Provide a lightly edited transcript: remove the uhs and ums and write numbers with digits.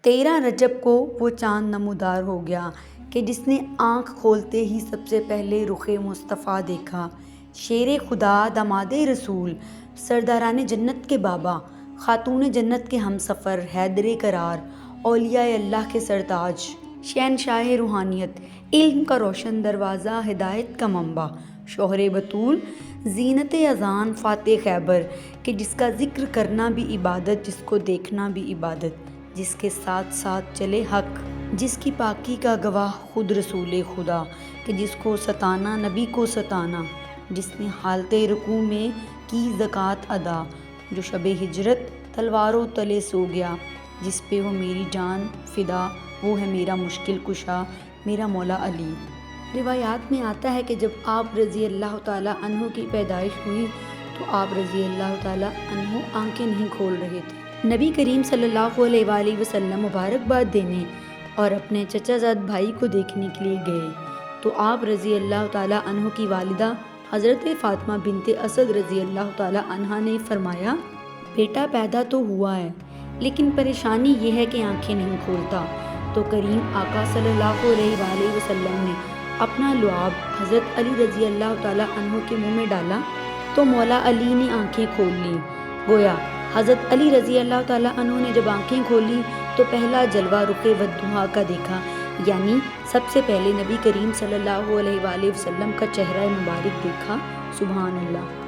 13 رجب کو وہ چاند نمودار ہو گیا کہ جس نے آنکھ کھولتے ہی سب سے پہلے رخ مصطفیٰ دیکھا۔ شیر خدا، داماد رسول، سرداران جنت کے بابا، خاتون جنت کے ہمسفر، حیدر قرار، اولیاء اللہ کے سرتاج، شہنشاہ روحانیت، علم کا روشن دروازہ، ہدایت کا منبع، شوہر بطول، زینت اذان، فاتح خیبر، کہ جس کا ذکر کرنا بھی عبادت، جس کو دیکھنا بھی عبادت، جس کے ساتھ ساتھ چلے حق، جس کی پاکی کا گواہ خود رسول خدا، کہ جس کو ستانا نبی کو ستانا، جس نے حالت رکوع میں کی زکوٰۃ ادا، جو شب ہجرت تلواروں تلے سو گیا، جس پہ ہو میری جان فدا، وہ ہے میرا مشکل کشا، میرا مولا علی۔ روایات میں آتا ہے کہ جب آپ رضی اللہ تعالیٰ عنہ کی پیدائش ہوئی تو آپ رضی اللہ تعالیٰ عنہ آنکھیں نہیں کھول رہے تھے۔ نبی کریم صلی اللہ علیہ وآلہ وسلم مبارکباد دینے اور اپنے چچا زاد بھائی کو دیکھنے کے لیے گئے تو آپ رضی اللہ تعالیٰ عنہ کی والدہ حضرت فاطمہ بنت اسد رضی اللہ تعالیٰ عنہا نے فرمایا، بیٹا پیدا تو ہوا ہے لیکن پریشانی یہ ہے کہ آنکھیں نہیں کھولتا۔ تو کریم آقا صلی اللہ علیہ وآلہ وسلم نے اپنا لعاب حضرت علی رضی اللہ تعالیٰ عنہ کے منہ میں ڈالا تو مولا علی نے آنکھیں کھول لیں۔ گویا حضرت علی رضی اللہ تعالیٰ عنہ نے جب آنکھیں کھولی تو پہلا جلوہ رخ والضحیٰ کا دیکھا، یعنی سب سے پہلے نبی کریم صلی اللہ علیہ وآلہ وسلم کا چہرہ مبارک دیکھا۔ سبحان اللہ۔